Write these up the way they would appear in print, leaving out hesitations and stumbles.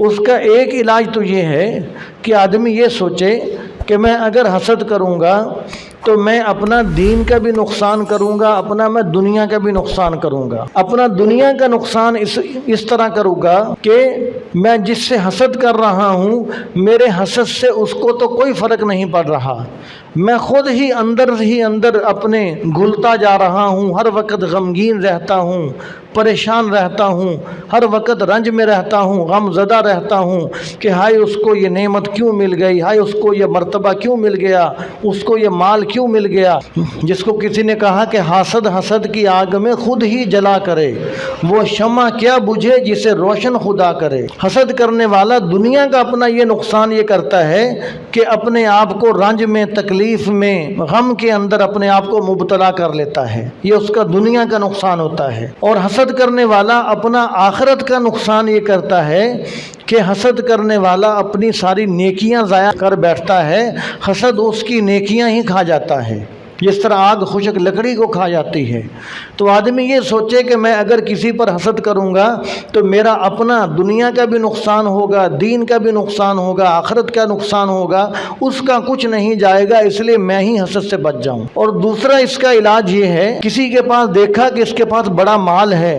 اس کا ایک علاج تو یہ ہے کہ آدمی یہ سوچے کہ میں اگر حسد کروں گا تو میں اپنا دین کا بھی نقصان کروں گا، اپنا میں دنیا کا بھی نقصان کروں گا۔ اپنا دنیا کا نقصان اس طرح کروں گا کہ میں جس سے حسد کر رہا ہوں، میرے حسد سے اس کو تو کوئی فرق نہیں پڑ رہا، میں خود ہی اندر اپنے گھلتا جا رہا ہوں، ہر وقت غمگین رہتا ہوں، پریشان رہتا ہوں، ہر وقت رنج میں رہتا ہوں، غم زدہ رہتا ہوں کہ ہائے اس کو یہ نعمت کیوں مل گئی، ہائے اس کو یہ مرتبہ کیوں مل گیا، اس کو یہ مال کیوں مل گیا۔ جس کو کسی نے کہا کہ حسد کی آگ میں خود ہی جلا کرے، وہ شمع کیا بجھے جسے روشن خدا کرے۔ حسد کرنے والا دنیا کا اپنا یہ نقصان یہ کرتا ہے کہ اپنے آپ کو رنج میں، تکلیف میں، غم کے اندر اپنے آپ کو مبتلا کر لیتا ہے، یہ اس کا دنیا کا نقصان ہوتا ہے۔ اور حسد کرنے والا اپنا آخرت کا نقصان یہ کرتا ہے کہ حسد کرنے والا اپنی ساری نیکیاں ضائع کر بیٹھتا ہے، حسد اس کی نیکیاں ہی کھا جاتا ہے، جس طرح آگ خشک لکڑی کو کھا جاتی ہے۔ تو آدمی یہ سوچے کہ میں اگر کسی پر حسد کروں گا تو میرا اپنا دنیا کا بھی نقصان ہوگا، دین کا بھی نقصان ہوگا، آخرت کا نقصان ہوگا، اس کا کچھ نہیں جائے گا، اس لیے میں ہی حسد سے بچ جاؤں۔ اور دوسرا اس کا علاج یہ ہے، کسی کے پاس دیکھا کہ اس کے پاس بڑا مال ہے،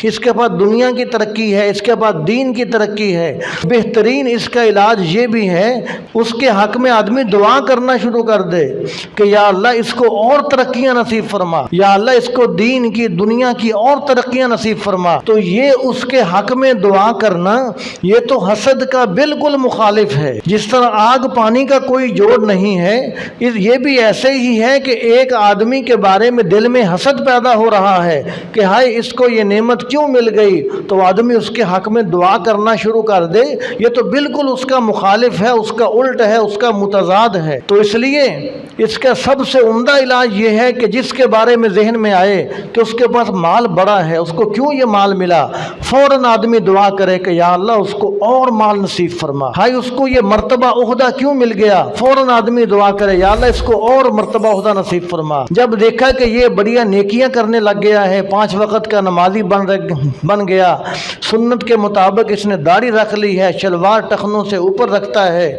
اس کے پاس دنیا کی ترقی ہے، اس کے پاس دین کی ترقی ہے، بہترین اس کا علاج یہ بھی ہے اس کے حق میں آدمی دعا کرنا شروع کر دے کہ یا اللہ اس کو اور ترقیاں نصیب فرما، یا اللہ اس کو دین کی، دنیا کی اور ترقیاں نصیب فرما۔ تو یہ اس کے حق میں دعا کرنا یہ تو حسد کا بالکل مخالف ہے۔ جس طرح آگ پانی کا کوئی جوڑ نہیں ہے، یہ بھی ایسے ہی ہے کہ ایک آدمی کے بارے میں دل میں حسد پیدا ہو رہا ہے کہ ہائے اس کو یہ نعمت کیوں مل گئی، تو آدمی اس کے حق میں دعا کرنا شروع کر دے، یہ تو بالکل اس کا مخالف ہے، اس کا الٹ ہے، اس کا متضاد ہے۔ تو اس لیے اس کا سب سے عمدہ علاج یہ ہے کہ جس کے بارے میں ذہن میں آئے کہ اس کے پاس مال بڑا ہے، اس کو کیوں یہ مال ملا، فوراً آدمی دعا کرے کہ یا اللہ اس کو اور مال نصیب فرما۔ ہائی اس کو یہ مرتبہ عہدہ کیوں مل گیا، فوراً آدمی دعا کرے یا اللہ اس کو اور مرتبہ عہدہ نصیب فرما۔ جب دیکھا کہ یہ بڑیا نیکیاں کرنے لگ گیا ہے، 5 وقت کا نمازی بن گیا، سنت کے مطابق اس نے داڑھی رکھ لی ہے، شلوار ٹخنوں سے اوپر رکھتا ہے،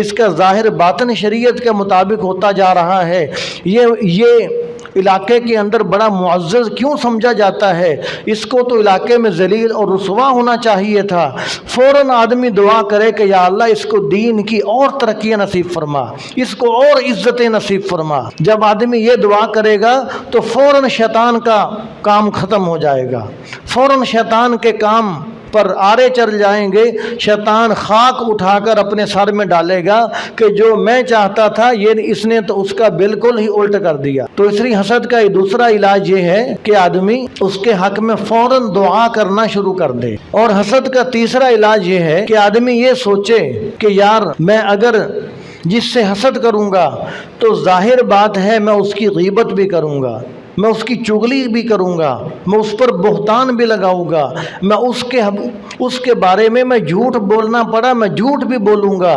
اس کا ظاہر باطن شریعت کے مطابق ہوتا جا رہا ہے، یہ علاقے کے اندر بڑا معزز کیوں سمجھا جاتا ہے، اس کو تو علاقے میں ذلیل اور رسوا ہونا چاہیے تھا۔ فوراً آدمی دعا کرے کہ یا اللہ اس کو دین کی اور ترقیاں نصیب فرما، اس کو اور عزتیں نصیب فرما۔ جب آدمی یہ دعا کرے گا تو فوراً شیطان کا کام ختم ہو جائے گا، فوراً شیطان کے کام پر آرے چل جائیں گے، شیطان خاک اٹھا کر اپنے سر میں ڈالے گا کہ جو میں چاہتا تھا یہ اس نے تو اس کا بالکل ہی الٹ کر دیا۔ تو اس لیے حسد کا دوسرا علاج یہ ہے کہ آدمی اس کے حق میں فوراً دعا کرنا شروع کر دے۔ اور حسد کا تیسرا علاج یہ ہے کہ آدمی یہ سوچے کہ یار میں اگر جس سے حسد کروں گا تو ظاہر بات ہے میں اس کی غیبت بھی کروں گا، میں اس کی چغلی بھی کروں گا، میں اس پر بہتان بھی لگاؤں گا، میں اس کے بارے میں جھوٹ بولنا پڑا میں جھوٹ بھی بولوں گا،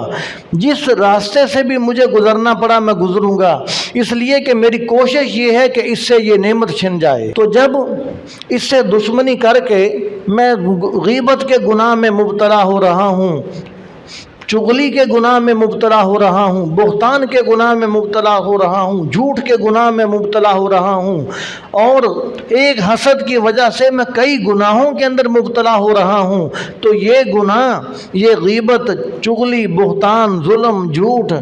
جس راستے سے بھی مجھے گزرنا پڑا میں گزروں گا، اس لیے کہ میری کوشش یہ ہے کہ اس سے یہ نعمت چھن جائے۔ تو جب اس سے دشمنی کر کے میں غیبت کے گناہ میں مبتلا ہو رہا ہوں، چغلی کے گناہ میں مبتلا ہو رہا ہوں، بہتان کے گناہ میں مبتلا ہو رہا ہوں، جھوٹ کے گناہ میں مبتلا ہو رہا ہوں، اور ایک حسد کی وجہ سے میں کئی گناہوں کے اندر مبتلا ہو رہا ہوں، تو یہ گناہ، یہ غیبت، چغلی، بہتان، ظلم، جھوٹ،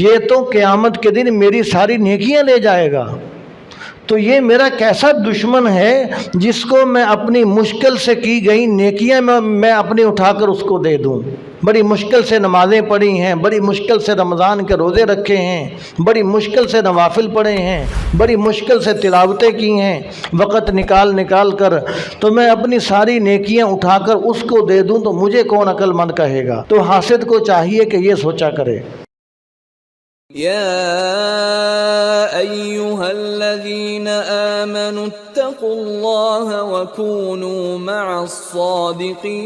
یہ تو قیامت کے دن میری ساری نیکیاں لے جائے گا۔ تو یہ میرا کیسا دشمن ہے جس کو میں اپنی مشکل سے کی گئی نیکیاں میں اپنی اٹھا کر اس کو دے دوں۔ بڑی مشکل سے نمازیں پڑھی ہیں، بڑی مشکل سے رمضان کے روزے رکھے ہیں، بڑی مشکل سے نوافل پڑھے ہیں، بڑی مشکل سے تلاوتیں کی ہیں وقت نکال کر، تو میں اپنی ساری نیکیاں اٹھا کر اس کو دے دوں تو مجھے کون عقل مند کہے گا؟ تو حاسد کو چاہیے کہ یہ سوچا کرے۔ يا أيها الذين آمنوا اتقوا الله وكونوا مع الصادقين